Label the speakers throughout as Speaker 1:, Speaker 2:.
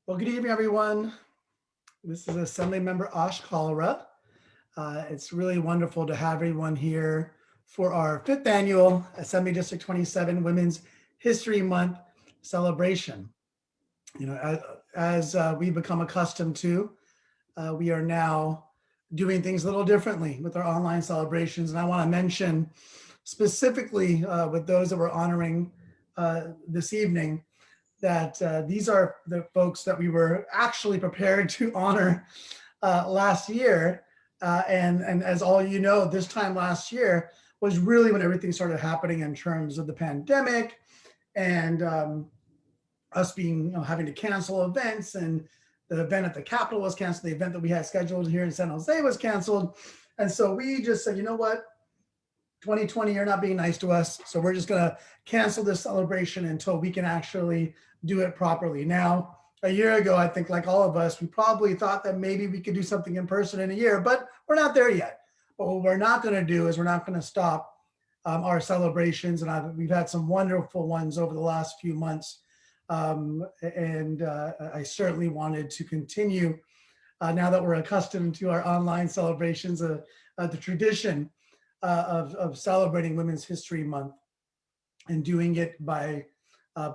Speaker 1: Well, good evening, everyone. This is Assembly Member Ash Kalra. It's really wonderful to have everyone here for our fifth annual Assembly District 27 Women's History Month celebration. You know, as we become accustomed to, we are now doing things a little differently with our online celebrations. And I want to mention specifically with those that we're honoring this evening, that these are the folks that we were actually prepared to honor last year. And as all you know, this time last year was really when everything started happening in terms of the pandemic and us being, having to cancel events, and the event at the Capitol was canceled. The event that we had scheduled here in San Jose was canceled. And so we just said, you know what? 2020, you're not being nice to us. So we're just going to cancel this celebration until we can actually do it properly. Now, a year ago, I think like all of us, we probably thought that maybe we could do something in person in a year, but we're not there yet. But what we're not going to do is we're not going to stop our celebrations. And we've had some wonderful ones over the last few months. I certainly wanted to continue now that we're accustomed to our online celebrations, the tradition of celebrating Women's History Month and doing it by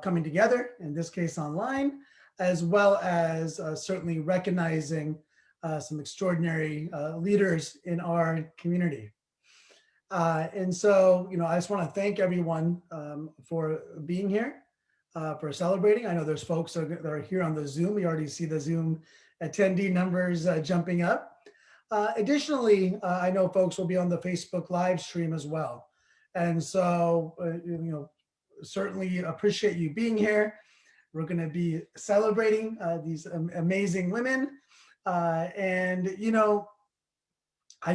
Speaker 1: coming together, in this case online, as well as certainly recognizing some extraordinary leaders in our community. And so, I just want to thank everyone for being here, for celebrating. I know there's folks that are here on the Zoom. We already see the Zoom attendee numbers jumping up. Additionally, I know folks will be on the Facebook live stream as well. And so, certainly appreciate you being here. We're going to be celebrating these amazing women. I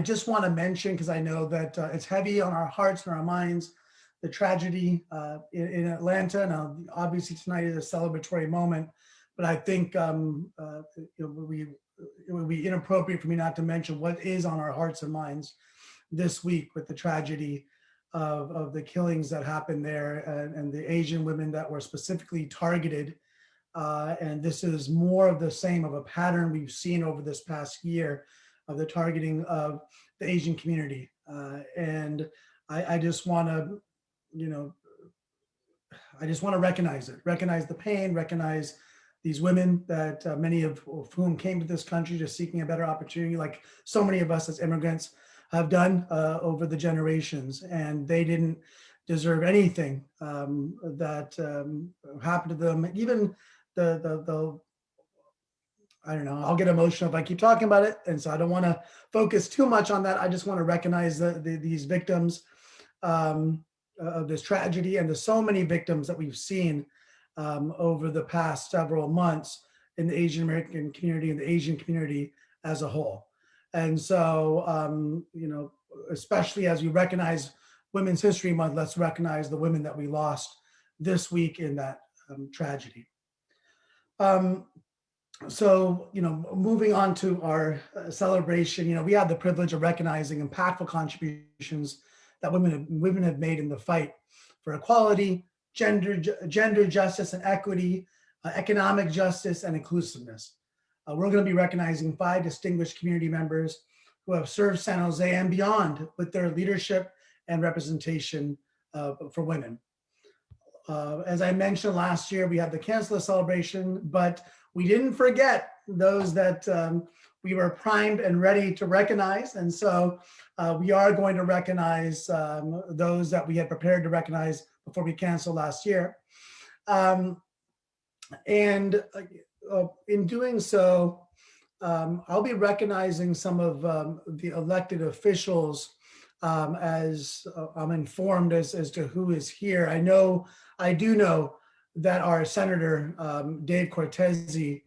Speaker 1: just want to mention, because I know that it's heavy on our hearts and our minds, the tragedy in Atlanta. Now, obviously tonight is a celebratory moment, but I think it would be inappropriate for me not to mention what is on our hearts and minds this week with the tragedy of the killings that happened there, and the Asian women that were specifically targeted. And this is more of the same of a pattern we've seen over this past year of the targeting of the Asian community. And I just want to, recognize it, recognize the pain, recognize these women that many of whom came to this country just seeking a better opportunity, like so many of us as immigrants have done over the generations, and they didn't deserve anything that happened to them. Even I don't know, I'll get emotional if I keep talking about it. And so I don't want to focus too much on that. I just want to recognize these victims of this tragedy, and there's so many victims that we've seen over the past several months in the Asian American community and the Asian community as a whole. And so, especially as we recognize Women's History Month, let's recognize the women that we lost this week in that tragedy. Moving on to our celebration, we have the privilege of recognizing impactful contributions that women have made in the fight for equality, gender justice and equity, economic justice and inclusiveness. We're going to be recognizing 5 distinguished community members who have served San Jose and beyond with their leadership and representation for women. As I mentioned last year, we had to cancel the celebration, but we didn't forget those that we were primed and ready to recognize. And so we are going to recognize those that we had prepared to recognize before we canceled last year. In doing so, I'll be recognizing some of the elected officials as I'm informed as to who is here. I do know that our Senator Dave Cortese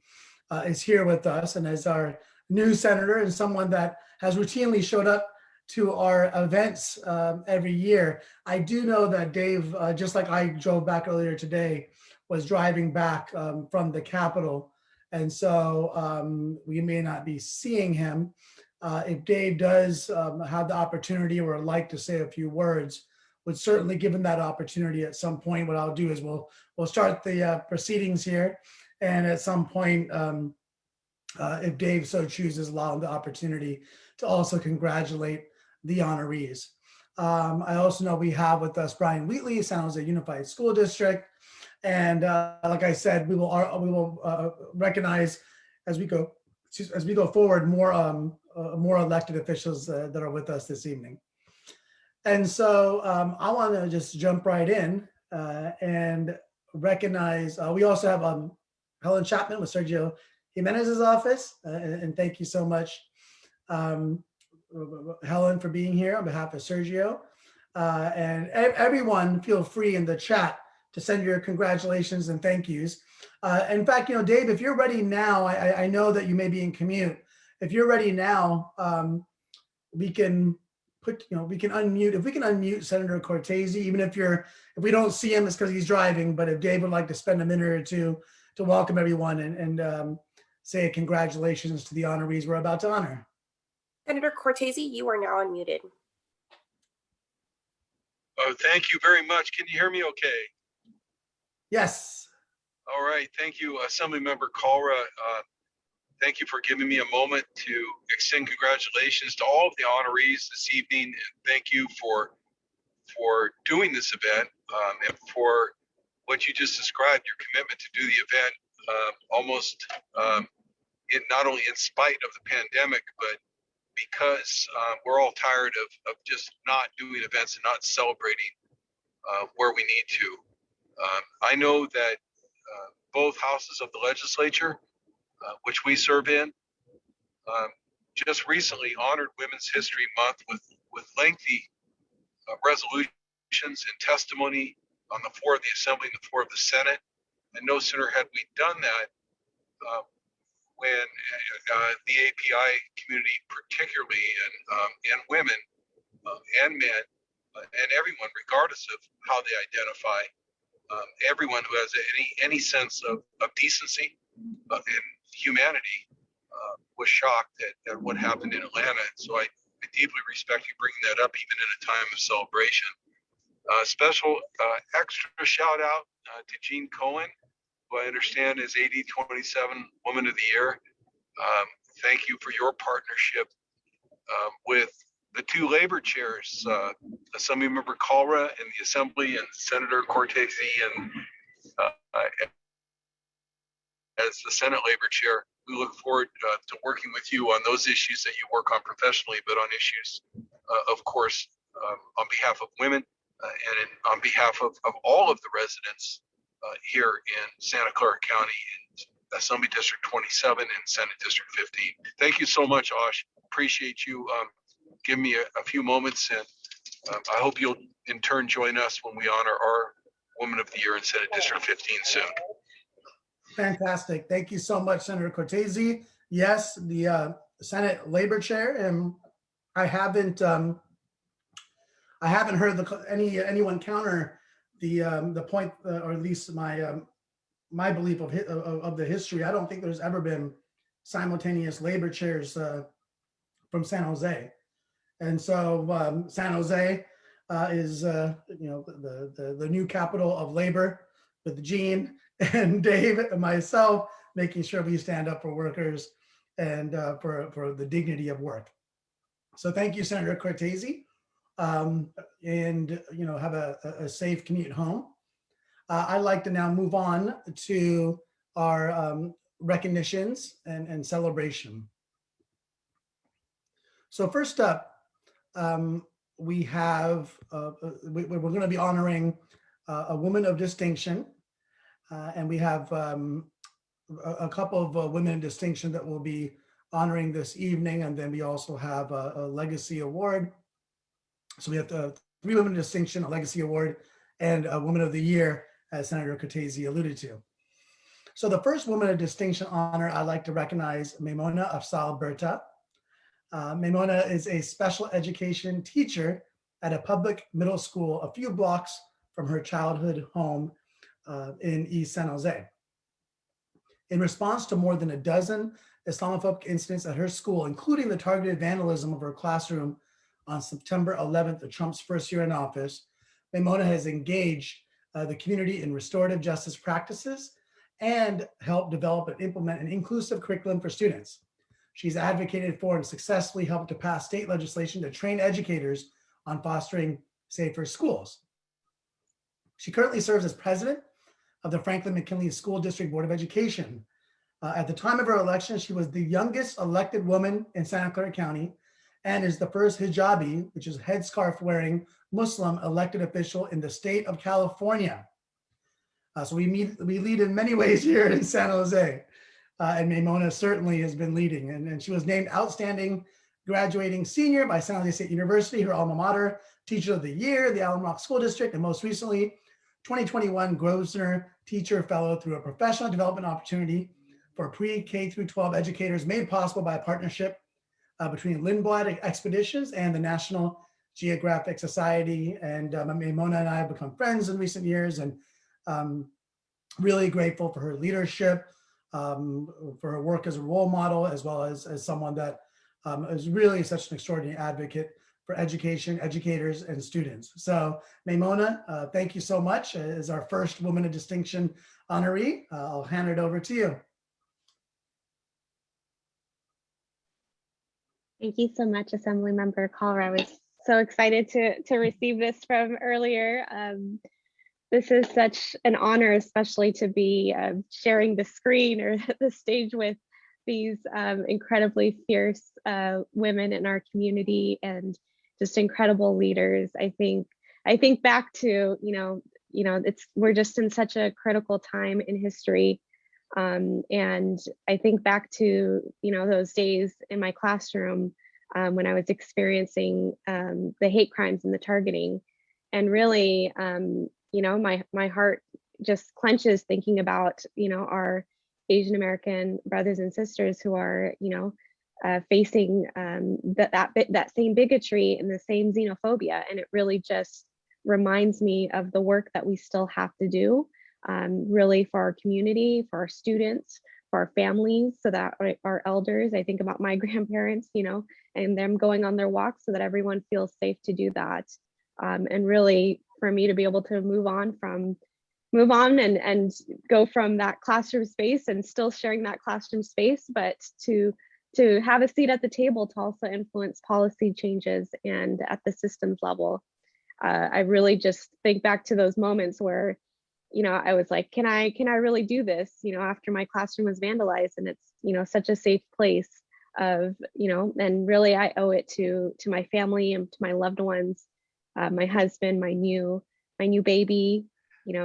Speaker 1: is here with us, and as our new senator and someone that has routinely showed up to our events every year. I do know that Dave, just like I drove back earlier today, was driving back from the Capitol. And so we may not be seeing him. If Dave does have the opportunity or would like to say a few words, would certainly give him that opportunity at some point. What I'll do is we'll start the proceedings here, And at some point, if Dave so chooses, allow him the opportunity to also congratulate the honorees. I also know we have with us Brian Wheatley, San Jose Unified School District. And like I said, we will recognize as we go forward more elected officials that are with us this evening. And so I want to just jump right in and recognize. We also have Helen Chapman with Sergio Jimenez's office, and thank you so much, Helen, for being here on behalf of Sergio. And everyone, feel free in the chat to send your congratulations and thank yous. In fact, Dave, if you're ready now, I know that you may be in commute. If you're ready now, we can unmute. If we can unmute Senator Cortese, even if we don't see him, it's because he's driving. But if Dave would like to spend a minute or two to welcome everyone and say congratulations to the honorees we're about to honor.
Speaker 2: Senator Cortese, you are now unmuted.
Speaker 3: Oh, thank you very much. Can you hear me okay?
Speaker 1: Yes.
Speaker 3: All right. Thank you, Assemblymember Kalra. Thank you for giving me a moment to extend congratulations to all of the honorees this evening. And thank you for doing this event and for what you just described, your commitment to do the event not only in spite of the pandemic, but because we're all tired of just not doing events and not celebrating where we need to. I know that both houses of the legislature, which we serve in, just recently honored Women's History Month with lengthy resolutions and testimony on the floor of the Assembly and the floor of the Senate. And no sooner had we done that when the API community particularly, and women and men and everyone, regardless of how they identify, everyone who has any sense of decency and humanity was shocked at what happened in Atlanta. And so I deeply respect you bringing that up even in a time of celebration. Special extra shout out to Jean Cohen, who I understand is AD 27 Woman of the Year. Thank you for your partnership with the two labor chairs, Assemblymember Kalra in the Assembly and Senator Cortese and as the Senate Labor Chair. We look forward to working with you on those issues that you work on professionally, but on issues, of course, on behalf of women and on behalf of all of the residents here in Santa Clara County in Assembly District 27 and Senate District 15. Thank you so much, Osh. Appreciate you giving me a few moments, and I hope you'll in turn join us when we honor our Woman of the Year in Senate District 15 soon.
Speaker 1: Fantastic. Thank you so much, Senator Cortese. Yes, the Senate Labor Chair, and I haven't heard anyone counter the point, or at least my belief of the history. I don't think there's ever been simultaneous labor chairs from San Jose, and so San Jose is the new capital of labor with Jean and Dave and myself, making sure we stand up for workers and for the dignity of work. So thank you, Senator Cortese, and have a safe commute home. I'd like to now move on to our recognitions and celebration. So first up, we have we're going to be honoring a woman of distinction. And we have a couple of women in distinction that we'll be honoring this evening. And then we also have a legacy award. So we have 3 women in distinction, a legacy award, and a woman of the year, as Senator Cortese alluded to. So the first woman of distinction honor, I'd like to recognize Maimona Afzal Berta. Maimona is a special education teacher at a public middle school a few blocks from her childhood home in East San Jose. In response to more than a dozen Islamophobic incidents at her school, including the targeted vandalism of her classroom on September 11th of Trump's first year in office, Maimona has engaged the community in restorative justice practices and helped develop and implement an inclusive curriculum for students. She's advocated for and successfully helped to pass state legislation to train educators on fostering safer schools. She currently serves as president of the Franklin McKinley School District Board of Education. At the time of her election, she was the youngest elected woman in Santa Clara County and is the first hijabi, which is headscarf wearing Muslim elected official in the state of California. So we lead in many ways here in San Jose. And Maimona certainly has been leading. And she was named Outstanding Graduating Senior by San Jose State University, her alma mater, Teacher of the Year, the Allen Rock School District, and most recently, 2021 Grosvenor Teacher Fellow through a professional development opportunity for pre-K through 12 educators made possible by a partnership between Lindblad Expeditions and the National Geographic Society. And Maimona and I have become friends in recent years, and really grateful for her leadership, for her work as a role model, as well as someone that is really such an extraordinary advocate for education, educators, and students. So Maimona, thank you so much. As our first Woman of Distinction honoree, I'll hand it over to you.
Speaker 4: Thank you so much, Assemblymember Kalra. I was so excited to receive this from earlier. This is such an honor, especially to be sharing the screen or the stage with these incredibly fierce women in our community and just incredible leaders. I think back to we're just in such a critical time in history, and I think back to those days in my classroom when I was experiencing the hate crimes and the targeting, and really my heart just clenches thinking about our Asian American brothers and sisters who are facing that same bigotry and the same xenophobia. And it really just reminds me of the work that we still have to do, really for our community, for our students, for our families, so that our elders, I think about my grandparents, and them going on their walks so that everyone feels safe to do that. And really for me to be able to move on and go from that classroom space and still sharing that classroom space, but to have a seat at the table to also influence policy changes and at the systems level. I really just think back to those moments where, I was like, can I really do this? After my classroom was vandalized, and it's, such a safe place of, and really I owe it to my family and to my loved ones, my husband, my new baby.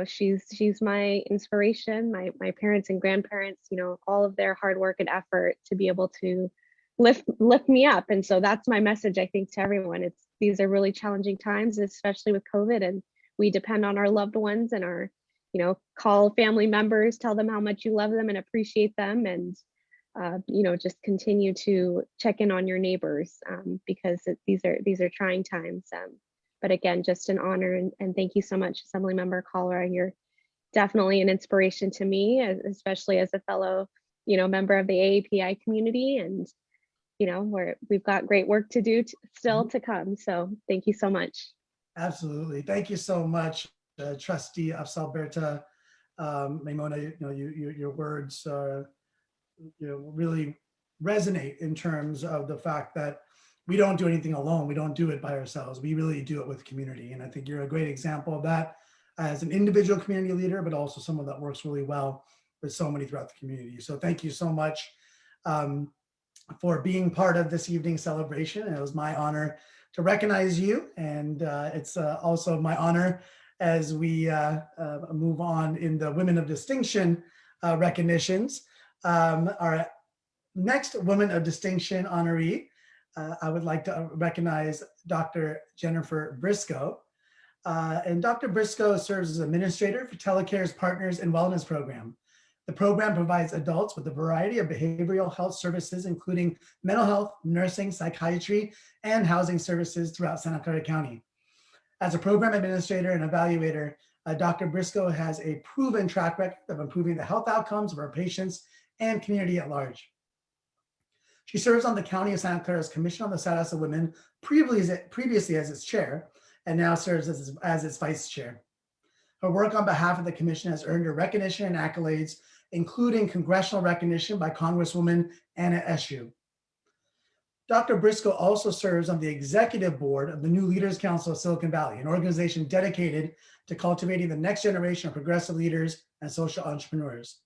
Speaker 4: She's my inspiration, my parents and grandparents, all of their hard work and effort to be able to lift me up. And so that's my message, I think, to everyone. These are really challenging times, especially with COVID, and we depend on our loved ones and our, call family members, tell them how much you love them and appreciate them, and just continue to check in on your neighbors, because these are trying times. But again, just an honor, and thank you so much, Assemblymember Kalra. You're definitely an inspiration to me, especially as a fellow, member of the AAPI community, and we've got great work to do still to come. So thank you so much.
Speaker 1: Absolutely, thank you so much, Trustee Afzal Berta. Maimona, your words really resonate in terms of the fact that we don't do anything alone. We don't do it by ourselves. We really do it with community. And I think you're a great example of that as an individual community leader, but also someone that works really well with so many throughout the community. So thank you so much for being part of this evening's celebration. It was my honor to recognize you. And it's also my honor as we move on in the Women of Distinction recognitions. Our next Woman of Distinction honoree, I would like to recognize Dr. Jennifer Brisco. And Dr. Brisco serves as administrator for Telecare's Partners in Wellness Program. The program provides adults with a variety of behavioral health services, including mental health, nursing, psychiatry, and housing services throughout Santa Clara County. As a program administrator and evaluator, Dr. Brisco has a proven track record of improving the health outcomes of our patients and community at large. She serves on the County of Santa Clara's Commission on the Status of Women, previously as its chair, and now serves as its vice chair. Her work on behalf of the commission has earned her recognition and accolades, including congressional recognition by Congresswoman Anna Eshoo. Dr. Brisco also serves on the executive board of the New Leaders Council of Silicon Valley, an organization dedicated to cultivating the next generation of progressive leaders and social entrepreneurs.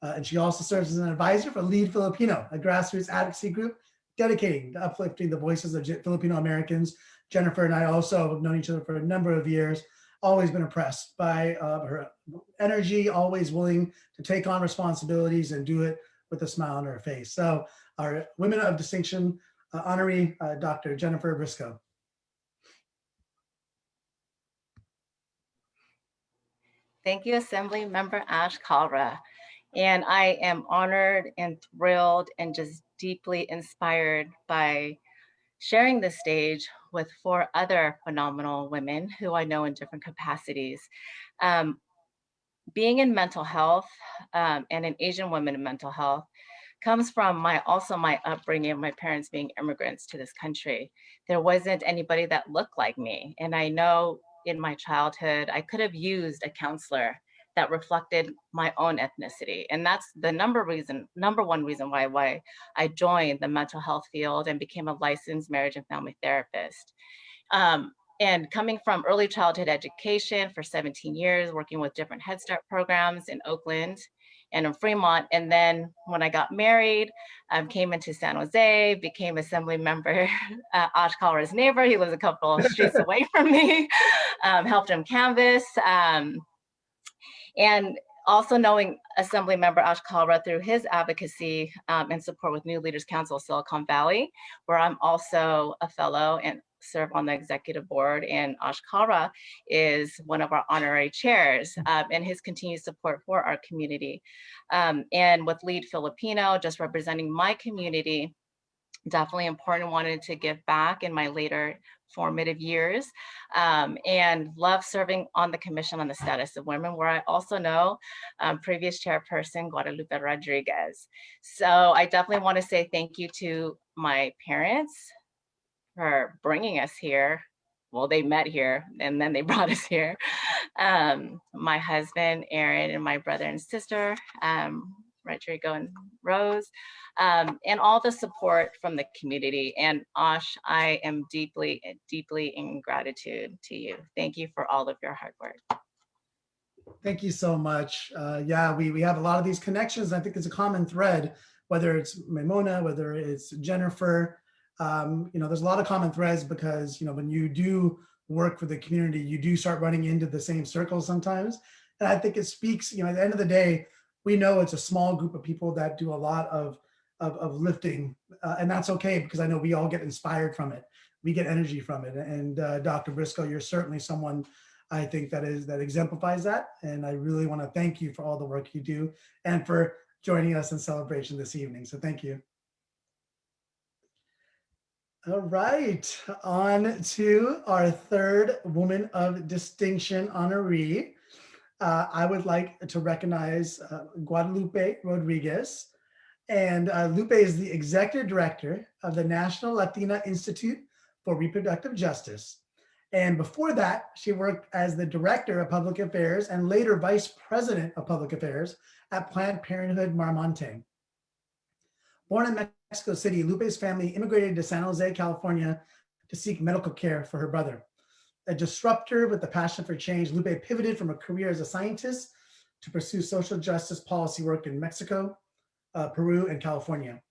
Speaker 1: And she also serves as an advisor for Lead Filipino, a grassroots advocacy group dedicating to uplifting the voices of Filipino Americans. Jennifer and I also have known each other for a number of years, always been impressed by her energy, always willing to take on responsibilities and do it with a smile on her face. So our Women of Distinction honoree, Dr. Jennifer Brisco.
Speaker 5: Thank you, Assembly Member Ash Kalra. And I am honored and thrilled and just deeply inspired by sharing the stage with 4 other phenomenal women who I know in different capacities. Being in mental health and an Asian woman in mental health comes from my upbringing of my parents being immigrants to this country. There wasn't anybody that looked like me. And I know in my childhood, I could have used a counselor that reflected my own ethnicity. And that's the number one reason why I joined the mental health field and became a licensed marriage and family therapist. And coming from early childhood education for 17 years, working with different Head Start programs in Oakland and in Fremont. And then when I got married, came into San Jose, became Assembly Member Ash Kalra's neighbor. He lives a couple of streets away from me, helped him canvass. And also knowing Assembly Member Ash Kalra through his advocacy and support with New Leaders Council of Silicon Valley, where I'm also a fellow and serve on the executive board, and Ash Kalra is one of our honorary chairs, and his continued support for our community. And with Lead Filipino, just representing my community, definitely important, wanted to give back in my later formative years, and love serving on the Commission on the Status of Women, where I also know previous chairperson Guadalupe Rodriguez. So I definitely want to say thank you to my parents for bringing us here. Well, they met here and then they brought us here. My husband, Aaron, and my brother and sister, Rodrigo and Rose, and all the support from the community. And Ash, I am deeply, deeply in gratitude to you. Thank you for all of your hard work.
Speaker 1: Thank you so much. Yeah, we have a lot of these connections. I think it's a common thread, whether it's Maimona, whether it's Jennifer. There's a lot of common threads because, when you do work for the community, you do start running into the same circles sometimes. And I think it speaks, at the end of the day, we know it's a small group of people that do a lot of lifting, and that's okay because I know we all get inspired from it. We get energy from it. And Dr. Brisco, you're certainly someone I think that exemplifies that. And I really want to thank you for all the work you do and for joining us in celebration this evening. So thank you. All right, on to our third Woman of Distinction honoree. I would like to recognize Guadalupe Rodriguez. And Lupe is the Executive Director of the National Latina Institute for Reproductive Justice. And before that, she worked as the Director of Public Affairs and later Vice President of Public Affairs at Planned Parenthood Marmonte. Born in Mexico City, Lupe's family immigrated to San Jose, California to seek medical care for her brother. A disruptor with a passion for change, Lupe pivoted from a career as a scientist to pursue social justice policy work in Mexico, Peru, and California.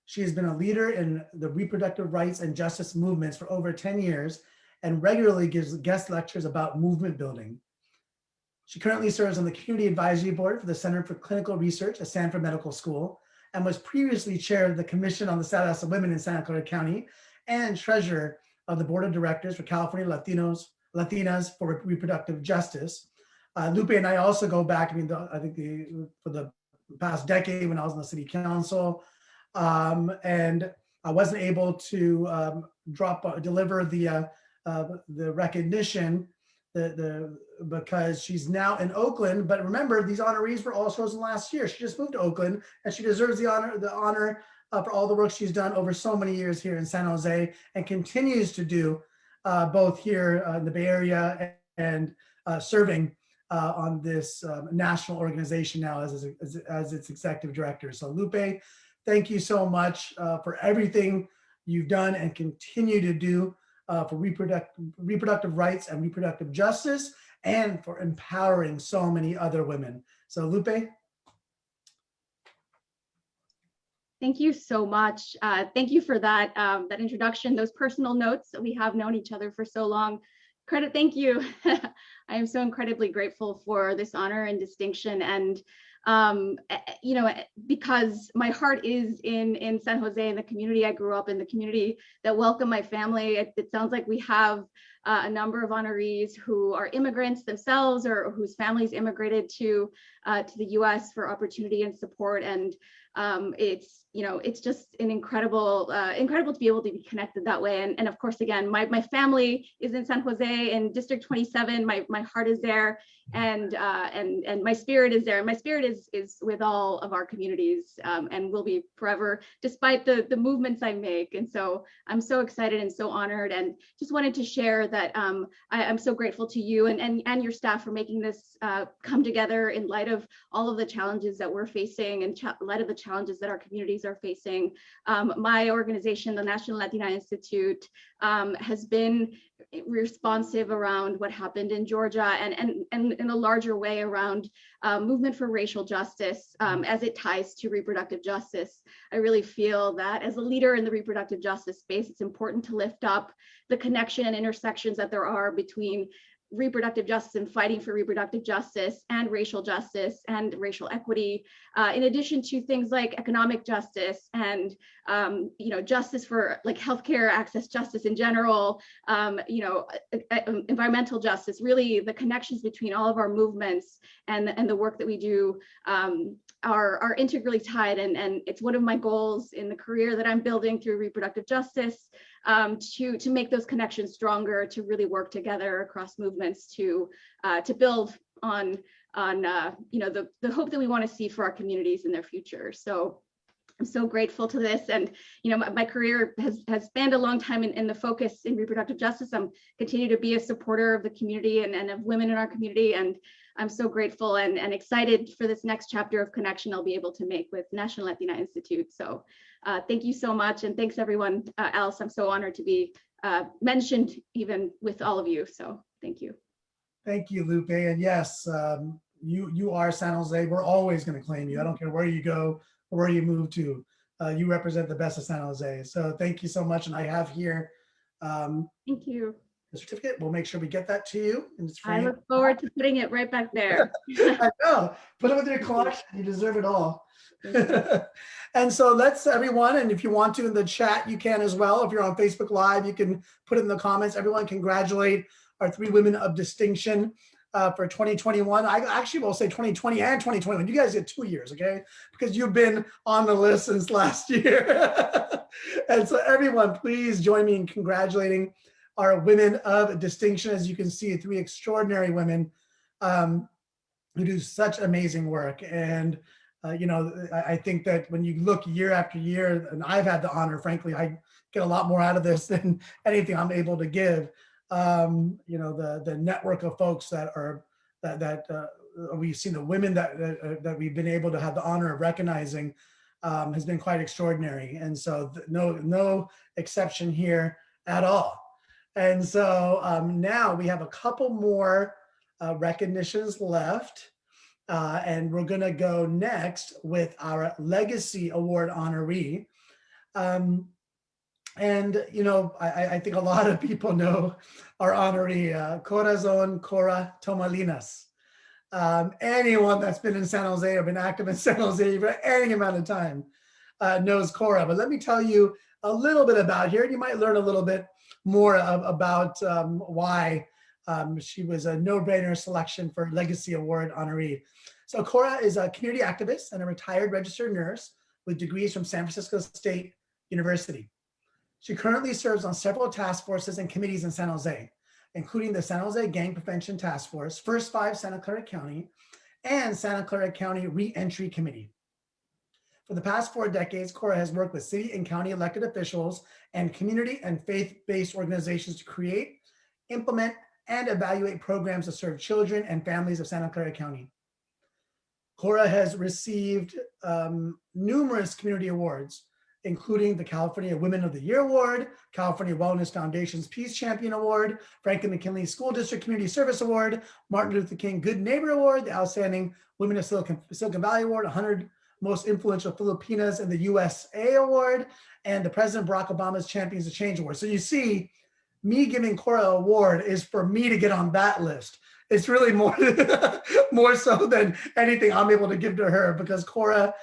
Speaker 1: She has been a leader in the reproductive rights and justice movements for over 10 years and regularly gives guest lectures about movement building. She currently serves on the Community Advisory Board for the Center for Clinical Research at Stanford Medical School and was previously chair of the Commission on the Status of Women in Santa Clara County and treasurer of the Board of Directors for California Latinas for Reproductive Justice. Lupe and I also go back, I think for the past decade when I was on the city council, and I wasn't able to deliver the recognition because she's now in Oakland. But remember, these honorees were all chosen last year. She just moved to Oakland, and she deserves the honor for all the work she's done over so many years here in San Jose and continues to do both here in the Bay Area and serving on this national organization now as its executive director. So Lupe, thank you so much for everything you've done and continue to do for reproductive rights and reproductive justice, and for empowering so many other women. So Lupe.
Speaker 6: Thank you so much. Thank you for that that introduction, those personal notes. We have known each other for so long. Thank you. I am so incredibly grateful for this honor and distinction, and you know, because my heart is in San Jose, in the community I grew up in, the community that welcomed my family. It sounds like we have a number of honorees who are immigrants themselves, or whose families immigrated to the U.S. for opportunity and support. And it's, you know, it's just an incredible to be able to be connected that way. And of course, again, my family is in San Jose in District 27. My heart is there, and my spirit is there. And my spirit is with all of our communities, and will be forever, despite the movements I make. And so I'm so excited and so honored, and just wanted to share that I'm so grateful to you and your staff for making this come together in light of all of the challenges that we're facing, and light of the challenges that our communities are facing. My organization, the National Latina Institute, has been responsive around what happened in Georgia, and in a larger way around movement for racial justice as it ties to reproductive justice. I really feel that as a leader in the reproductive justice space, it's important to lift up the connection and intersections that there are between reproductive justice and fighting for reproductive justice, and racial justice and racial equity, in addition to things like economic justice and you know, justice for like healthcare access, justice in general, you know, environmental justice. Really, the connections between all of our movements and the work that we do are integrally tied, and it's one of my goals in the career that I'm building through reproductive justice, to make those connections stronger, to really work together across movements to build on you know, the hope that we want to see for our communities in their future. So I'm so grateful to this, and you know, my career has spanned a long time in the focus in reproductive justice. I'm continue to be a supporter of the community and of women in our community, and I'm so grateful and excited for this next chapter of connection I'll be able to make with National Latina Institute. So thank you so much, and thanks everyone else. I'm so honored to be mentioned even with all of you. So thank you.
Speaker 1: Thank you, Lupe. And yes, you are San Jose. We're always going to claim you. I don't care where you go or where you move to. You represent the best of San Jose. So thank you so much. And I have here
Speaker 6: Thank you.
Speaker 1: the certificate. We'll make sure we get that to you. And it's
Speaker 6: I
Speaker 1: free.
Speaker 6: look forward to putting it right back there.
Speaker 1: I know. Put it with your collection. You deserve it all. And so let's everyone, and if you want to in the chat, you can as well. If you're on Facebook Live, you can put it in the comments. Everyone congratulate our 3 women of distinction for 2021. I actually will say 2020 and 2021. You guys get 2 years, okay? Because you've been on the list since last year. And so everyone, please join me in congratulating our women of distinction. As you can see, 3 extraordinary women who do such amazing work. And you know, I think that when you look year after year, and I've had the honor, frankly, I get a lot more out of this than anything I'm able to give. You know, the network of folks that are we've seen, the women that we've been able to have the honor of recognizing has been quite extraordinary. And so no exception here at all. And so now we have a couple more recognitions left. And we're going to go next with our Legacy Award honoree. And, you know, I think a lot of people know our honoree, Corazon Cora Tomalinas. Anyone that's been in San Jose or been active in San Jose for any amount of time knows Cora. But let me tell you a little bit about her. You might learn a little bit more about why she was a no-brainer selection for Legacy Award honoree. So Cora is a community activist and a retired registered nurse with degrees from San Francisco State University. She currently serves on several task forces and committees in San Jose, including the San Jose Gang Prevention Task Force, First 5 Santa Clara County, and Santa Clara County Reentry Committee. For the past 4 decades, Cora has worked with city and county elected officials and community and faith-based organizations to create, implement, and evaluate programs to serve children and families of Santa Clara County. Cora has received numerous community awards, including the California Women of the Year Award, California Wellness Foundation's Peace Champion Award, Franklin McKinley School District Community Service Award, Martin Luther King Good Neighbor Award, the Outstanding Women of Silicon Valley Award, 100 Most Influential Filipinas in the USA Award, and the President Barack Obama's Champions of Change Award. So you see, me giving Cora an award is for me to get on that list. It's really more, more so than anything I'm able to give to her, because Cora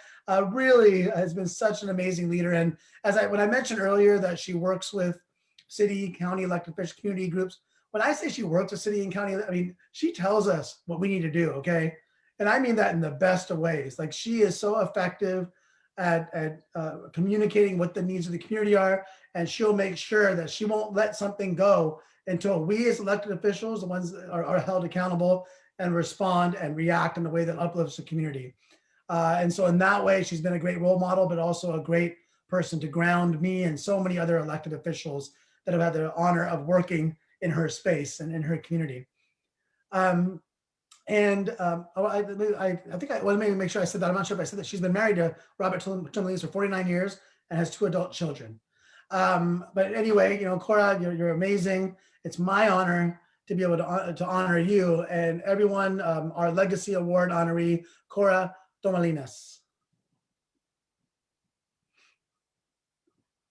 Speaker 1: really has been such an amazing leader. And when I mentioned earlier that she works with city, county elected officials, community groups, when I say she works with city and county, I mean, she tells us what we need to do, okay? And I mean that in the best of ways. Like, she is so effective at communicating what the needs of the community are, and she'll make sure that she won't let something go until we as elected officials, the ones that are held accountable, and respond and react in a way that uplifts the community. And so in that way, she's been a great role model, but also a great person to ground me and so many other elected officials that have had the honor of working in her space and in her community. I think I want to maybe make sure I said that. I'm not sure if I said that. She's been married to Robert Tomalinas for 49 years and has 2 adult children. But anyway, Cora, you're amazing. It's my honor to be able to honor you and everyone, our Legacy Award honoree, Cora Tomalinas.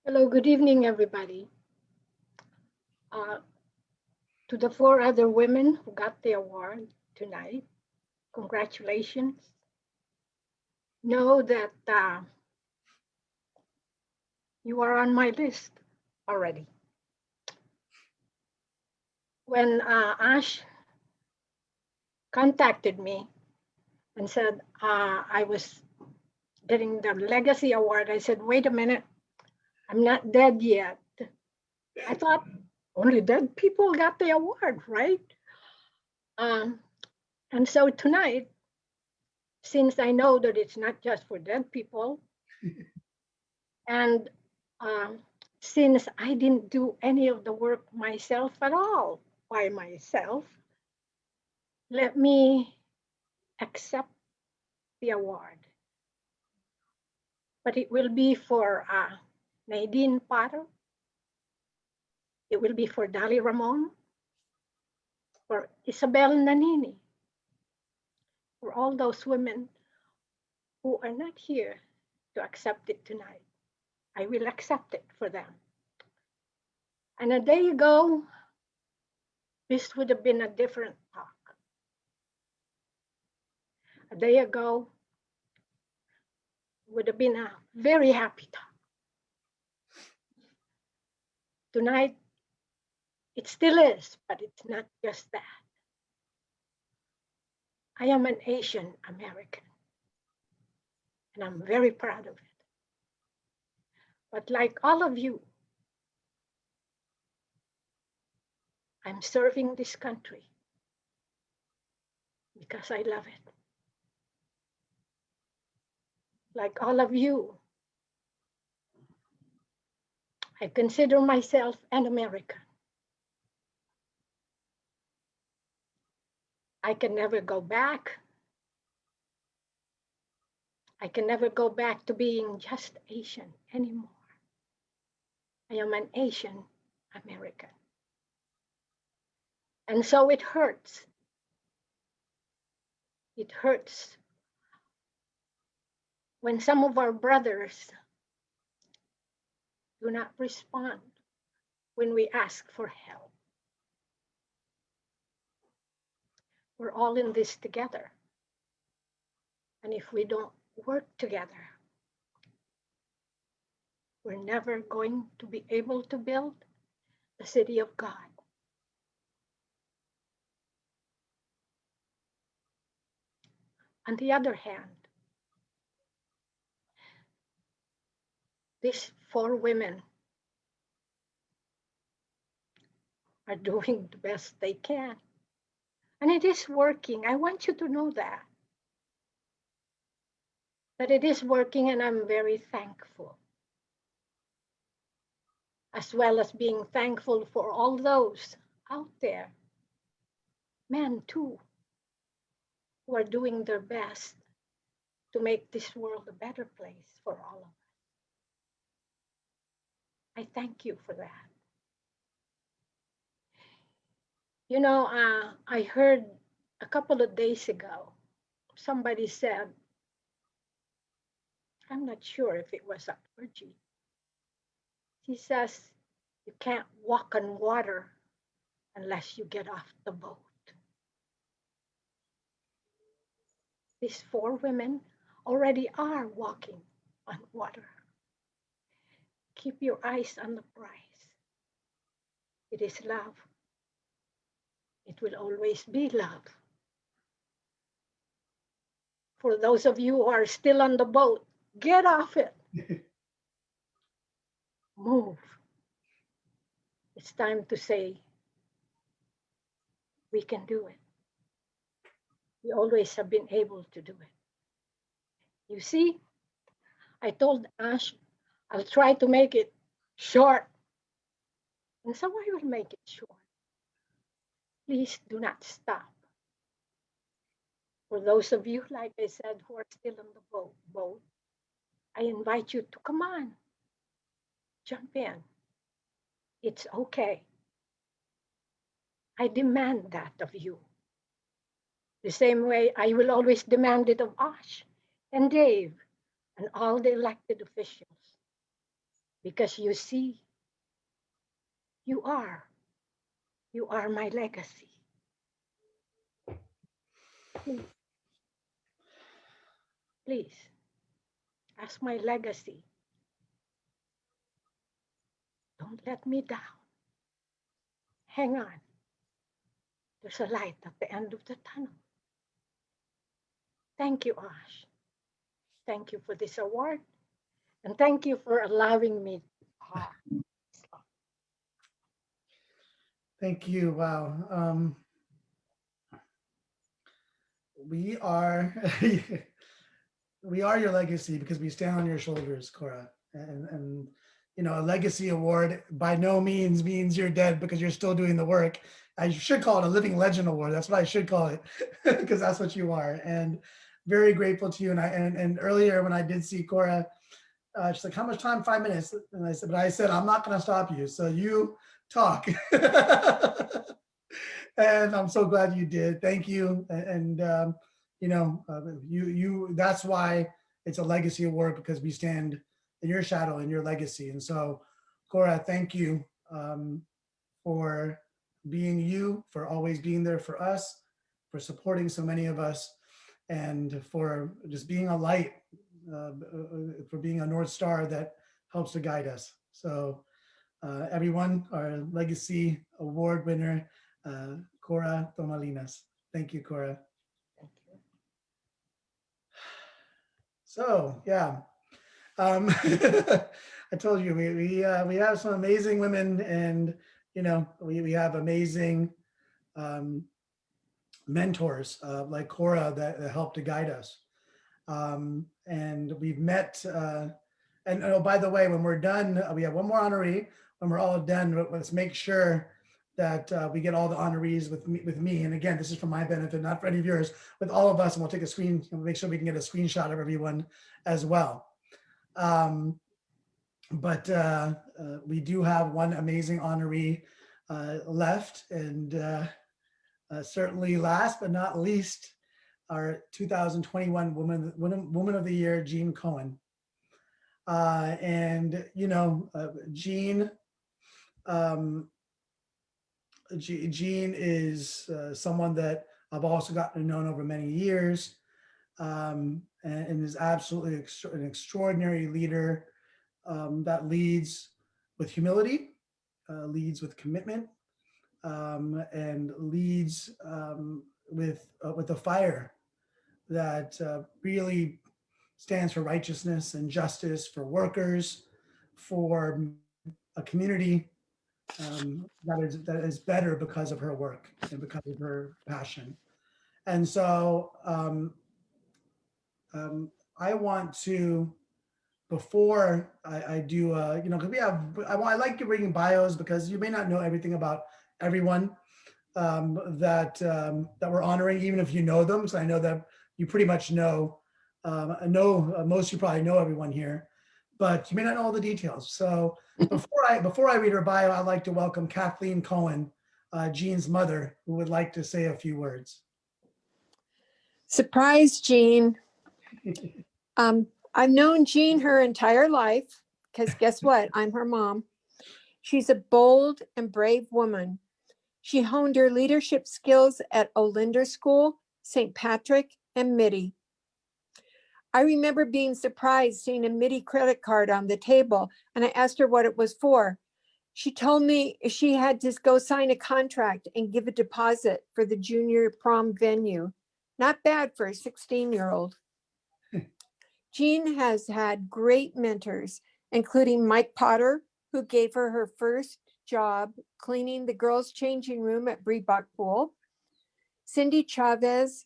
Speaker 7: Hello, good evening, everybody. To the 4 other women who got the award tonight, congratulations. Know that you are on my list already. When Ash contacted me and said I was getting the Legacy Award, I said, wait a minute, I'm not dead yet. I thought only dead people got the award, right? And so tonight, since I know that it's not just for dead people, and since I didn't do any of the work myself at all by myself, let me accept the award. But it will be for Nadine Potter. It will be for Dali Ramon, for Isabel Nanini, for all those women who are not here to accept it tonight. I will accept it for them. And a day ago, this would have been a different talk. A day ago would have been a very happy talk. Tonight, it still is, but it's not just that. I am an Asian American, and I'm very proud of it. But like all of you, I'm serving this country because I love it. Like all of you, I consider myself an American. I can never go back. I can never go back to being just Asian anymore. I am an Asian American. And so it hurts. It hurts when some of our brothers do not respond when we ask for help. We're all in this together. And if we don't work together, we're never going to be able to build the city of God. On the other hand, these 4 women are doing the best they can. And it is working. I want you to know that. That it is working, and I'm very thankful. As well as being thankful for all those out there men too, who are doing their best to make this world a better place for all of us. I thank you for that. You know, I heard a couple of days ago, somebody said, I'm not sure if it was a clergy. He says, you can't walk on water unless you get off the boat. These four women already are walking on water. Keep your eyes on the prize. It is love. It will always be love. For those of you who are still on the boat, get off it. Move. It's time to say, we can do it. We always have been able to do it. You see, I told Ash, I'll try to make it short. And so I will make it short. Please do not stop. For those of you, like I said, who are still on the boat, I invite you to come on, jump in. It's okay. I demand that of you. The same way I will always demand it of Ash and Dave and all the elected officials. Because you see, you are my legacy. Please, as my legacy, don't let me down. Hang on. There's a light at the end of the tunnel. Thank you, Ash. Thank you for this award. And thank you for allowing me to talk.
Speaker 1: Thank you. Wow. We are we are your legacy because we stand on your shoulders, Cora. And you know, a legacy award by no means means you're dead because you're still doing the work. I should call it a living legend award. That's what I should call it because that's what you are. And very grateful to you. And earlier when I did see Cora, she's like, how much time? 5 minutes. And I said, I'm not going to stop you. So you talk. And I'm so glad you did. Thank you. And you know, that's why it's a legacy award, because we stand in your shadow and your legacy. And so, Cora, thank you for being you, for always being there for us, for supporting so many of us, and for just being a light, for being a North Star that helps to guide us. So everyone, our legacy award winner, Cora Tomalinas. Thank you, Cora.
Speaker 7: Thank you.
Speaker 1: So yeah, I told you we have some amazing women, and you know we have amazing mentors like Cora that help to guide us. And we've met. And oh, by the way, when we're done, we have one more honoree. When we're all done, let's make sure that we get all the honorees with me. And again, this is for my benefit, not for any of yours, with all of us. And we'll take a screen and make sure we can get a screenshot of everyone as well. But we do have one amazing honoree left. And certainly last but not least, our 2021 Woman of the Year, Jean Cohen. And, you know, Jean is someone that I've also gotten to know over many years, and is absolutely an extraordinary leader that leads with humility, leads with commitment, and leads with a fire that really stands for righteousness and justice for workers, for a community that is better because of her work and because of her passion. And so I want to, before I do, you know, because I like bringing bios because you may not know everything about everyone. that we're honoring, even if you know them. So I know that you pretty much know, most of you probably know everyone here, but you may not know all the details. So before I read her bio, I'd like to welcome Kathleen Cohen, Jean's mother, who would like to say a few words.
Speaker 8: Surprise, Jean. I've known Jean her entire life because guess what? I'm her mom. She's a bold and brave woman. She honed her leadership skills at Olinder School, St. Patrick, and MIDI. I remember being surprised seeing a MIDI credit card on the table, and I asked her what it was for. She told me she had to go sign a contract and give a deposit for the junior prom venue. Not bad for a 16-year-old. Jean has had great mentors, including Mike Potter, who gave her her first job cleaning the girls' changing room at Breebach Pool, Cindy Chavez,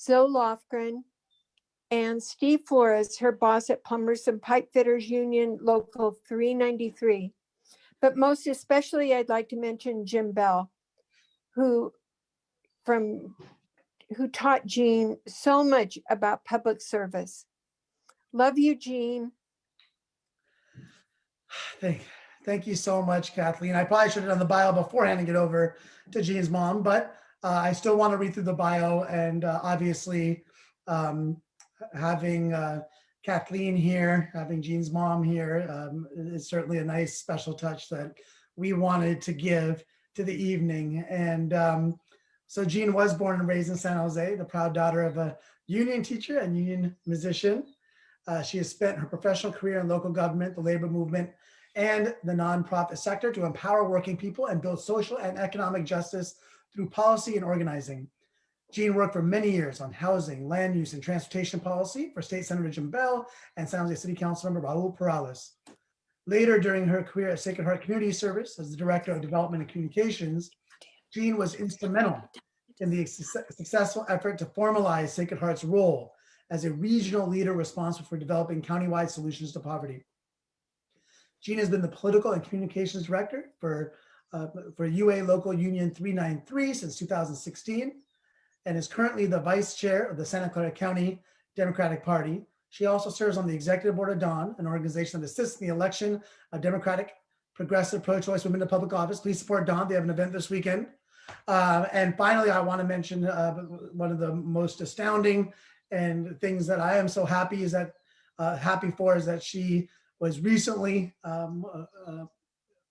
Speaker 8: Zoe Lofgren, and Steve Flores, her boss at Plumbers and Pipe Fitters Union Local 393. But most especially, I'd like to mention Jim Bell, who taught Jean so much about public service. Love you, Jean.
Speaker 1: Thank you so much, Kathleen. I probably should have done the bio before handing it over to Jean's mom, but I still want to read through the bio, and obviously having Kathleen here, having Jean's mom here is certainly a nice special touch that we wanted to give to the evening. And so Jean was born and raised in San Jose, the proud daughter of a union teacher and union musician. She has spent her professional career in local government, the labor movement, and the nonprofit sector to empower working people and build social and economic justice through policy and organizing. Jean worked for many years on housing, land use, and transportation policy for State Senator Jim Bell and San Jose City Council member Raul Perales. Later, during her career at Sacred Heart Community Service as the Director of Development and Communications, Jean was instrumental in the successful effort to formalize Sacred Heart's role as a regional leader responsible for developing countywide solutions to poverty. Jean has been the political and communications director for UA Local Union 393 since 2016 and is currently the vice chair of the Santa Clara County Democratic Party. She also serves on the executive board of DAWN, an organization that assists in the election of Democratic, progressive, pro-choice women to public office. Please support DAWN. They have an event this weekend. And finally, I want to mention one of the most astounding and things that I am so happy for is that she was recently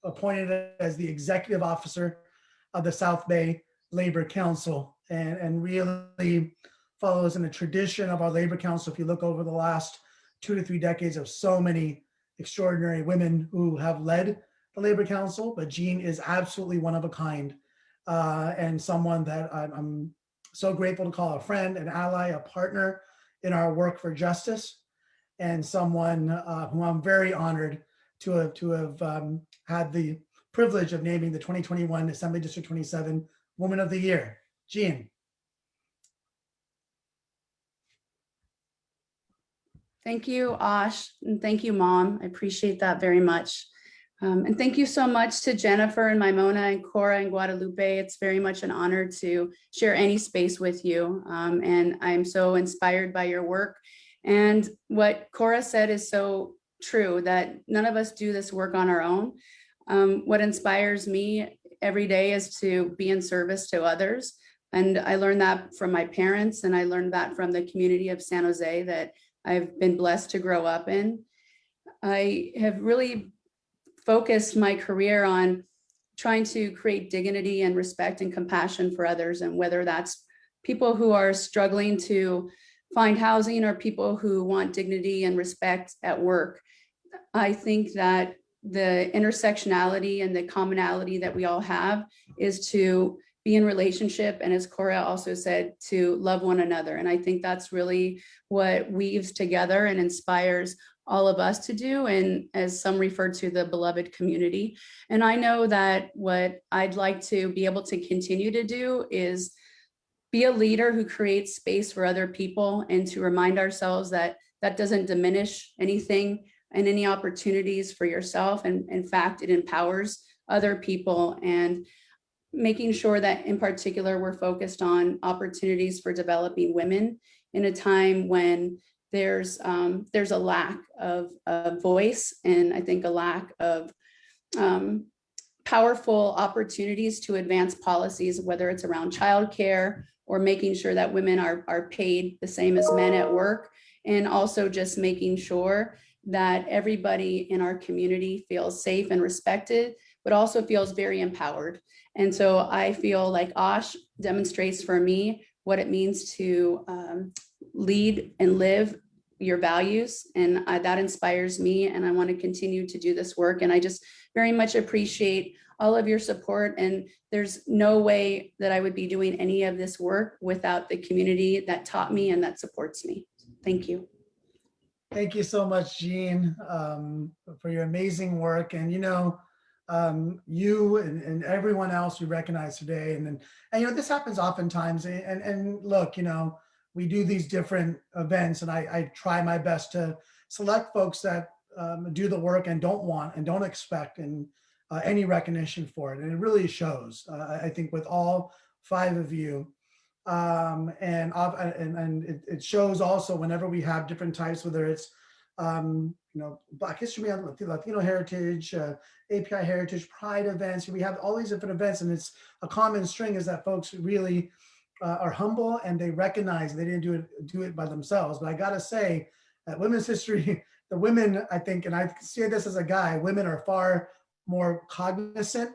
Speaker 1: appointed as the executive officer of the South Bay Labor Council, and really follows in a tradition of our Labor Council. If you look over the last 2 to 3 decades of so many extraordinary women who have led the Labor Council, but Jean is absolutely one of a kind, and someone that I'm so grateful to call a friend, an ally, a partner in our work for justice, and someone who I'm very honored to have had the privilege of naming the 2021 Assembly District 27 Woman of the Year. Jean.
Speaker 9: Thank you, Ash, and thank you, Mom. I appreciate that very much. And thank you so much to Jennifer and Maimona and Cora and Guadalupe. It's very much an honor to share any space with you. And I'm so inspired by your work. And what Cora said is so true, that none of us do this work on our own. What inspires me every day is to be in service to others. And I learned that from my parents, and I learned that from the community of San Jose that I've been blessed to grow up in. I have really focused my career on trying to create dignity and respect and compassion for others, and whether that's people who are struggling to find housing or people who want dignity and respect at work. I think that the intersectionality and the commonality that we all have is to be in relationship, and as Cora also said, to love one another. And I think that's really what weaves together and inspires all of us to do, and as some refer to, the beloved community. And I know that what I'd like to be able to continue to do is be a leader who creates space for other people, and to remind ourselves that that doesn't diminish anything and any opportunities for yourself. And in fact, it empowers other people. And making sure that in particular, we're focused on opportunities for developing women in a time when there's a lack of voice, and I think a lack of powerful opportunities to advance policies, whether it's around childcare or making sure that women are paid the same as men at work, and also just making sure that everybody in our community feels safe and respected, but also feels very empowered. And so I feel like Osh demonstrates for me what it means to lead and live your values. And that inspires me, and I want to continue to do this work. And I just very much appreciate all of your support. And there's no way that I would be doing any of this work without the community that taught me and that supports me. Thank you.
Speaker 1: Thank you so much, Jean, for your amazing work. And, you know, you and everyone else we recognize today. And you know, this happens oftentimes. And look, you know, we do these different events, and I try my best to select folks that do the work and don't want and don't expect any recognition for it. And it really shows, I think, with all 5 of you. And it shows also whenever we have different types, whether it's you know, Black History Month, Latino Heritage, API Heritage, Pride events. We have all these different events, and it's a common string is that folks really are humble, and they recognize they didn't do it by themselves. But I gotta say, at Women's History, the women, I think, and I say this as a guy, women are far more cognizant,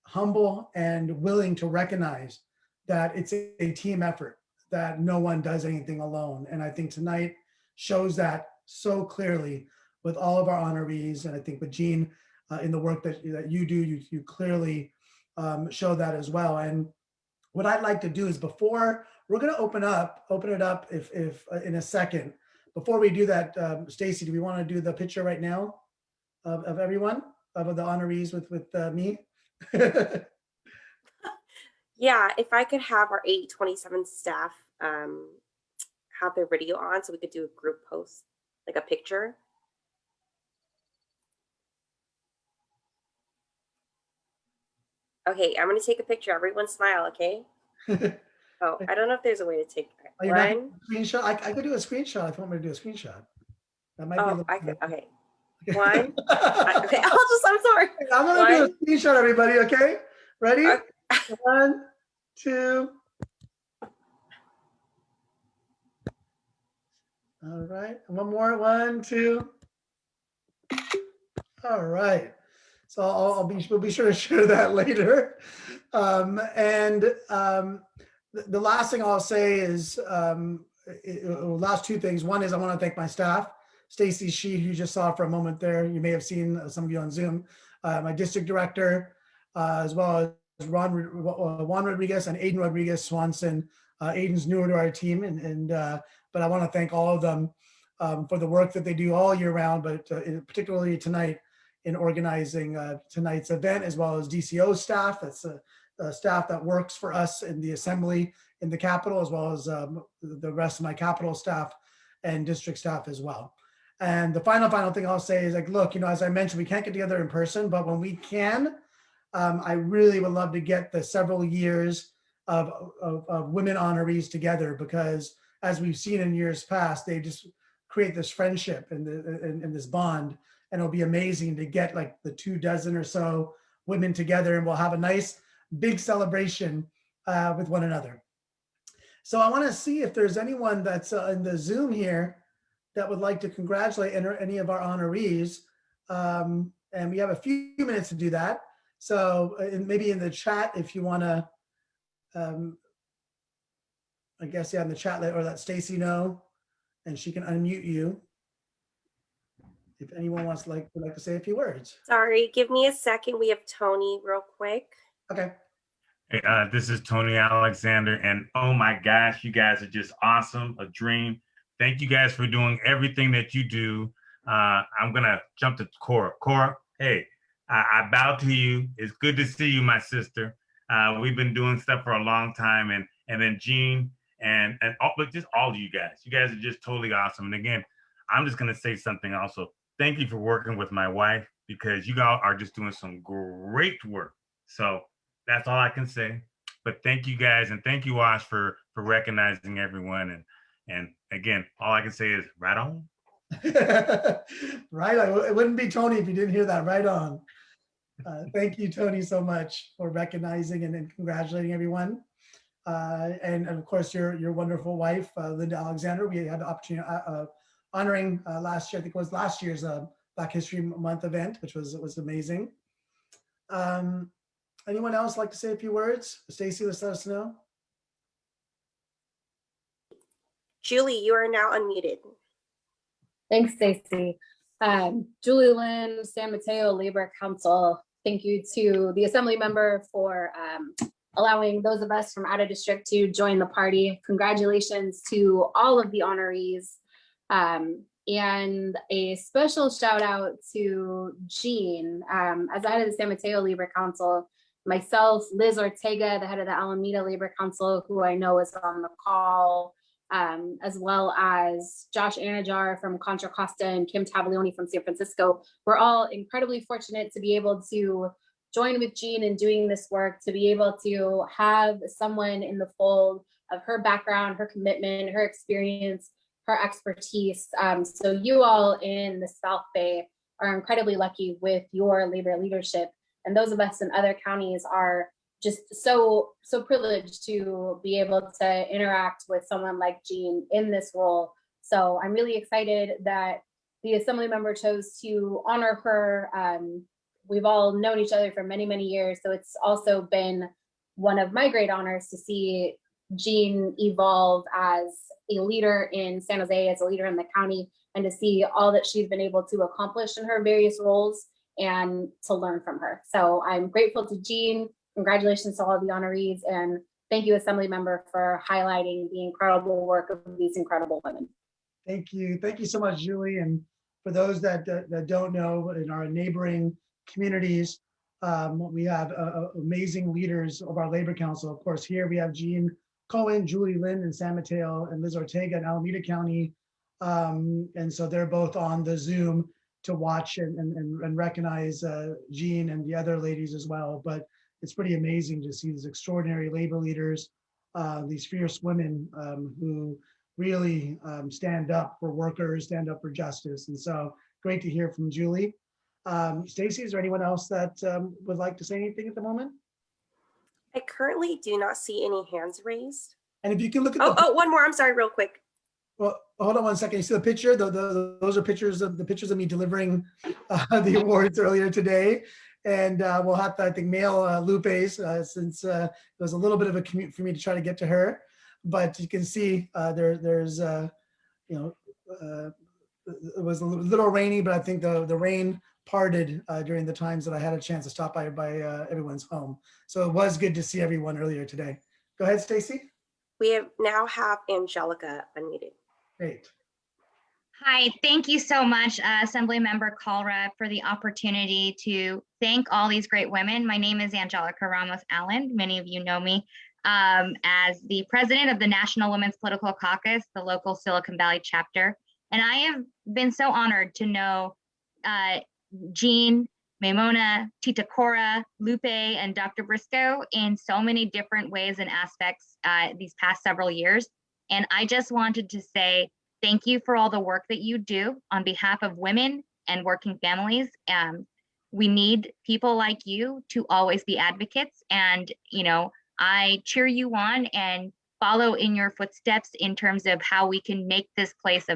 Speaker 1: humble, and willing to recognize that it's a team effort, that no one does anything alone. And I think tonight shows that so clearly with all of our honorees. And I think with Jean, in the work that you do, you clearly show that as well. And what I'd like to do is, before we're going to open it up if in a second, before we do that, Stacy, do we want to do the picture right now of everyone, of the honorees with me?
Speaker 2: Yeah, if I could have our 827 staff have their video on so we could do a group post, like a picture. Okay, I'm gonna take a picture. Everyone smile, okay? Oh, I don't know if there's a way to take
Speaker 1: Are you not
Speaker 2: one.
Speaker 1: screenshot? I could do a screenshot if you want me to do a screenshot. That might be a
Speaker 2: Oh,
Speaker 1: little
Speaker 2: I could.
Speaker 1: bit.
Speaker 2: Okay, one. Okay, I'm sorry.
Speaker 1: I'm gonna do a screenshot, everybody. Okay, ready?
Speaker 2: Okay.
Speaker 1: 1, 2. All right, one more. 1, 2. All right. So we'll be sure to share that later. The last thing I'll say is last 2 things. One is I want to thank my staff, Stacy Shee, who you just saw for a moment there. You may have seen some of you on Zoom. My district director, as well as Juan Rodriguez and Aiden Rodriguez Swanson. Aiden's newer to our team, but I want to thank all of them for the work that they do all year round, but particularly tonight in organizing tonight's event, as well as DCO staff. That's staff that works for us in the assembly in the Capitol, as well as the rest of my Capitol staff and district staff as well. And the final thing I'll say is, like, look, you know, as I mentioned, we can't get together in person, but when we can, I really would love to get the several years of women honorees together, because as we've seen in years past, they just create this friendship and this bond. And it'll be amazing to get like the 24 or so women together, and we'll have a nice big celebration with one another. So I want to see if there's anyone that's in the Zoom here that would like to congratulate any of our honorees. And we have a few minutes to do that. So maybe in the chat, if you want to, I guess, yeah, in the chat, or let Stacy know, and she can unmute you if anyone would like to say a few words.
Speaker 2: Sorry, give me a second. We have Tony real quick.
Speaker 1: Okay.
Speaker 10: Hey, this is Tony Alexander, and oh my gosh, you guys are just awesome, a dream. Thank you guys for doing everything that you do. I'm gonna jump to Cora. Cora, hey, I bow to you. It's good to see you, my sister. We've been doing stuff for a long time, and then Jean and but just all of you guys. You guys are just totally awesome. And again, I'm just gonna say something also. Thank you for working with my wife, because you guys are just doing some great work. So That's all I can say. But thank you guys, and thank you, Ash, for recognizing everyone. And again, all I can say is right on.
Speaker 1: Right, it wouldn't be Tony if you didn't hear that. Right on. Thank you, Tony, so much for recognizing and congratulating everyone. And of course, your wonderful wife, Linda Alexander. We had the opportunity honoring last year. I think it was last year's Black History Month event, which was amazing. Anyone else like to say a few words? Stacy, let's let us know.
Speaker 2: Julie, you are now unmuted.
Speaker 11: Thanks, Stacy. Julie Lynn, San Mateo Labor Council. Thank you to the assembly member for allowing those of us from out of district to join the party. Congratulations to all of the honorees. And a special shout out to Jean. As the head of the San Mateo Labor Council, myself, Liz Ortega, the head of the Alameda Labor Council, who I know is on the call, as well as Josh Anajar from Contra Costa and Kim Taglioni from San Francisco. We're all incredibly fortunate to be able to join with Jean in doing this work, to be able to have someone in the fold of her background, her commitment, her experience, her expertise. So you all in the South Bay are incredibly lucky with your labor leadership. And those of us in other counties are just so privileged to be able to interact with someone like Jean in this role. So I'm really excited that the assembly member chose to honor her. We've all known each other for many, many years. So it's also been one of my great honors to see Jean evolve as a leader in San Jose, as a leader in the county, and to see all that she's been able to accomplish in her various roles and to learn from her. So I'm grateful to Jean. Congratulations to all of the honorees, and thank you, Assembly Member, for highlighting the incredible work of these incredible women.
Speaker 1: Thank you so much, Julie. And for those that don't know, in our neighboring communities, we have amazing leaders of our Labor Council. Of course, here we have Jean Cohen, Julie Lynn in San Mateo, and Liz Ortega in Alameda County. And so they're both on the Zoom to watch and recognize Jean and the other ladies as well. But it's pretty amazing to see these extraordinary labor leaders, these fierce women who really stand up for workers, stand up for justice. And so great to hear from Julie. Stacy, is there anyone else that would like to say anything at the moment?
Speaker 2: I currently do not see any hands raised.
Speaker 1: And if you can look at
Speaker 2: one more, I'm sorry, real quick.
Speaker 1: Well, hold on one second. You see the picture? Those are pictures of me delivering the awards earlier today. And we'll have to, I think, mail Lupe's since it was a little bit of a commute for me to try to get to her. But you can see there's, it was a little rainy, but I think the rain parted during the times that I had a chance to stop by everyone's home. So it was good to see everyone earlier today. Go ahead, Stacy.
Speaker 2: We now have Angelica unmuted.
Speaker 1: Great.
Speaker 12: Hi, thank you so much, Assemblymember Kalra, for the opportunity to thank all these great women. My name is Angelica Ramos Allen. Many of you know me as the president of the National Women's Political Caucus, the local Silicon Valley chapter. And I have been so honored to know Jean, Maimona, Tita Cora, Lupe, and Dr. Brisco in so many different ways and aspects these past several years. And I just wanted to say thank you for all the work that you do on behalf of women and working families. We need people like you to always be advocates. And, I cheer you on and follow in your footsteps in terms of how we can make this place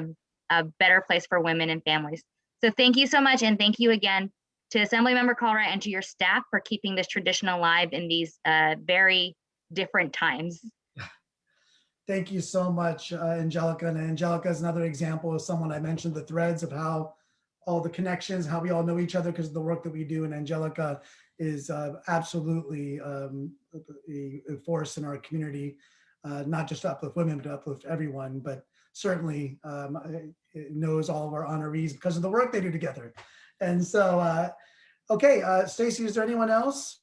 Speaker 12: a better place for women and families. So thank you so much. And thank you again to Assemblymember Kalra and to your staff for keeping this tradition alive in these very different times.
Speaker 1: Thank you so much, Angelica. And Angelica is another example of someone. I mentioned the threads of how all the connections, how we all know each other because of the work that we do. And Angelica is absolutely a force in our community, not just to uplift women, but to uplift everyone, but certainly knows all of our honorees because of the work they do together. And so, okay, Stacy, is there anyone else?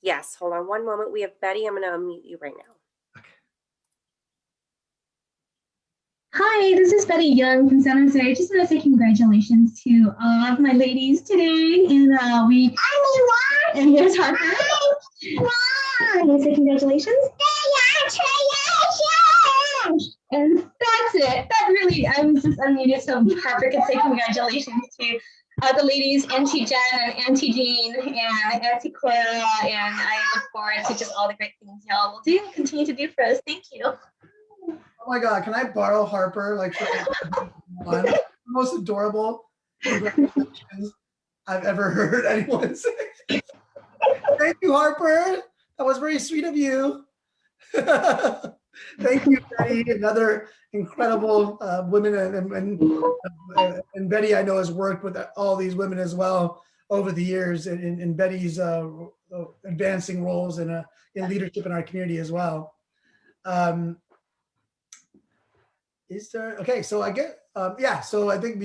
Speaker 2: Yes, hold on one moment. We have Betty. I'm going to unmute you right now.
Speaker 13: Hi, this is Betty Young from San Jose. I just want to say congratulations to all of my ladies today. And here's Harper. I want to say congratulations. And that's it. That really, I was just unmuted so Harper could say congratulations to the ladies, Auntie Jen and Auntie Jean and Auntie Cora. And I look forward to just all the great things y'all will do and continue to do for us. Thank you.
Speaker 1: Oh my God, can I borrow Harper like for one? The most adorable congratulations I've ever heard anyone say. Thank you, Harper. That was very sweet of you. Thank you, Betty. Another incredible women, and Betty I know has worked with all these women as well over the years in Betty's advancing roles in leadership in our community as well. Is there, okay, so I get, yeah, so I think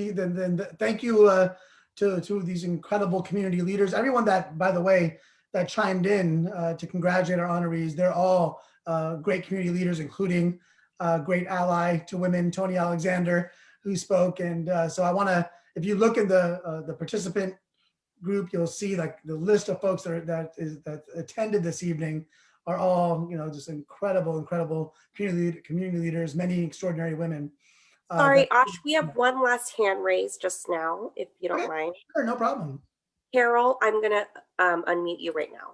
Speaker 1: thank you to these incredible community leaders, everyone that, by the way, that chimed in to congratulate our honorees. They're all great community leaders, including great ally to women, Tony Alexander, who spoke. And so I wanna, if you look in the participant group, you'll see like the list of folks that attended this evening are all, you know, just incredible community leaders, many extraordinary women.
Speaker 2: Sorry, Ash, we have one last hand raised just now, if you don't mind.
Speaker 1: Sure, no problem.
Speaker 2: Carol, I'm gonna unmute you right now.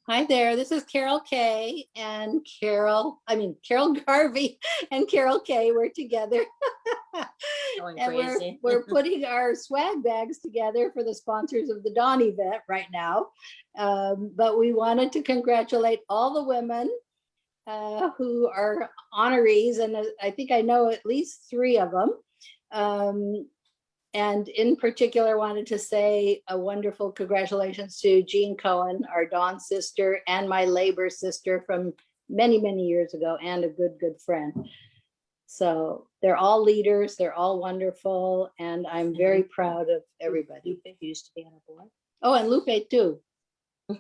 Speaker 14: Hi there, this is Carol Kay and Carol Garvey and Carol Kay. We're together. And we're putting our swag bags together for the sponsors of the Dawn event right now. But we wanted to congratulate all the women who are honorees, and I think I know at least 3 of them. And in particular, wanted to say a wonderful congratulations to Jean Cohen, our Dawn sister, and my labor sister from many, many years ago, and a good friend. So they're all leaders, they're all wonderful, and I'm very proud of everybody.
Speaker 11: Lupe used to be on a board.
Speaker 14: Oh, and Lupe too,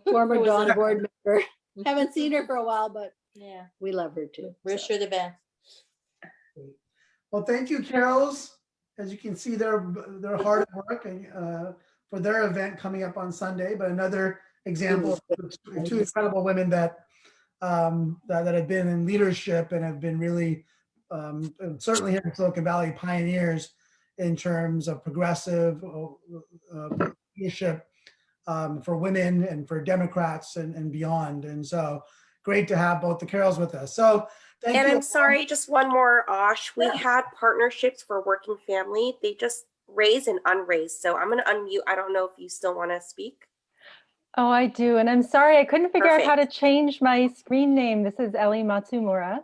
Speaker 14: former Dawn board member. Haven't seen her for a while, but
Speaker 11: yeah,
Speaker 14: we love her too.
Speaker 11: Wish her the best.
Speaker 1: Well, thank you, Carols. As you can see, they're hard at work for their event coming up on Sunday. But another example of 2 incredible women that have been in leadership and have been really certainly here in Silicon Valley pioneers in terms of progressive leadership for women and for Democrats and beyond. And so great to have both the Carols with us. So thank you.
Speaker 2: I'm sorry, just one more, Osh. We had partnerships for working family. They just raised and unraised. So I'm going to unmute. I don't know if you still want to speak.
Speaker 15: Oh, I do. And I'm sorry, I couldn't figure out how to change my screen name. This is Ellie Matsumura.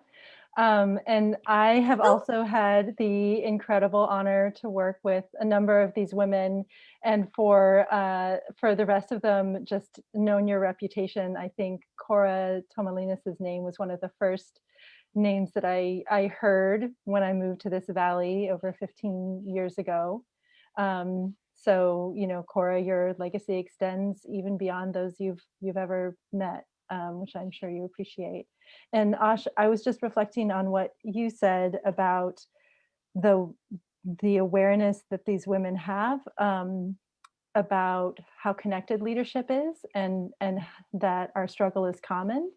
Speaker 15: And I have also had the incredible honor to work with a number of these women, and for the rest of them, just known your reputation. I think Cora Tomalinas' name was one of the first names that I heard when I moved to this valley over 15 years ago. So, you know, Cora, your legacy extends even beyond those you've ever met, which I'm sure you appreciate. And Ash, I was just reflecting on what you said about the awareness that these women have about how connected leadership is, and that our struggle is common.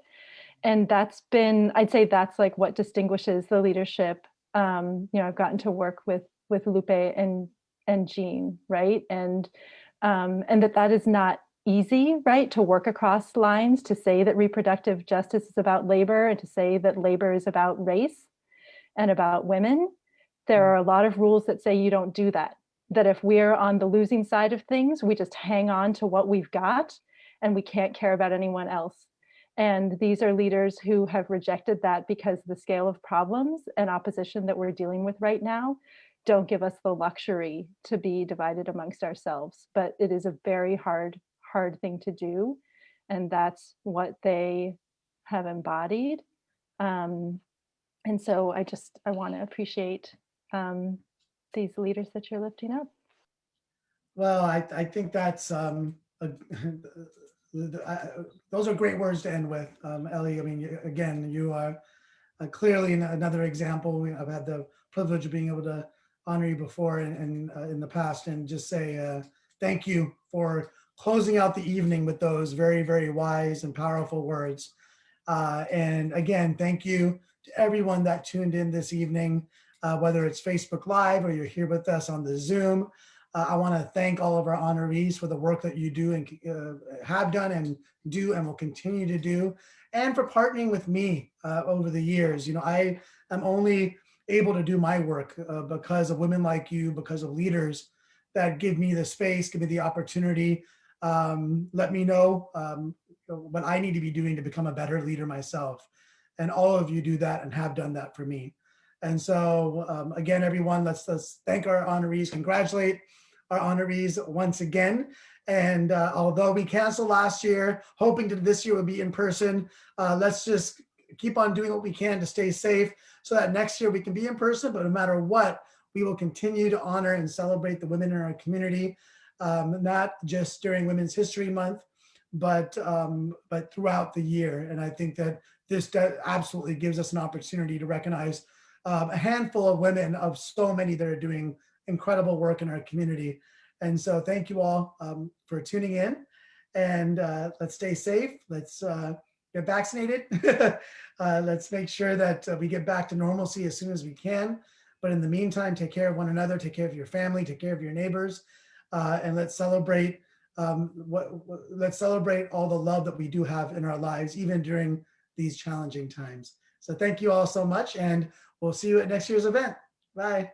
Speaker 15: And that's been, I'd say that's like what distinguishes the leadership. You know, I've gotten to work with Lupe and Jean, right? And that is not easy, right? To work across lines, to say that reproductive justice is about labor, and to say that labor is about race and about women. There are a lot of rules that say you don't do that. That if we're on the losing side of things, we just hang on to what we've got and we can't care about anyone else. And these are leaders who have rejected that because the scale of problems and opposition that we're dealing with right now don't give us the luxury to be divided amongst ourselves. But it is a very hard thing to do. And that's what they have embodied. And so I want to appreciate these leaders that you're lifting up.
Speaker 1: Well, I think that's those are great words to end with, Ellie. I mean, again, you are clearly another example. I've had the privilege of being able to honor you before and in the past, and just say thank you for closing out the evening with those very, very wise and powerful words. And again, thank you to everyone that tuned in this evening, whether it's Facebook Live or you're here with us on the Zoom. I want to thank all of our honorees for the work that you do and have done and do and will continue to do, and for partnering with me over the years. You know, I am only able to do my work because of women like you, because of leaders that give me the space, give me the opportunity, let me know what I need to be doing to become a better leader myself. And all of you do that and have done that for me. And so again, everyone, let's thank our honorees, congratulate our honorees once again. And although we canceled last year, hoping that this year would be in person, let's just keep on doing what we can to stay safe so that next year we can be in person. But no matter what, we will continue to honor and celebrate the women in our community, not just during Women's History Month, but throughout the year. And I think that this absolutely gives us an opportunity to recognize a handful of women of so many that are doing incredible work in our community. And so thank you all for tuning in, and let's stay safe. Let's get vaccinated. Let's make sure that we get back to normalcy as soon as we can. But in the meantime, take care of one another, take care of your family, take care of your neighbors, and let's celebrate let's celebrate all the love that we do have in our lives, even during these challenging times. So thank you all so much, and we'll see you at next year's event. Bye.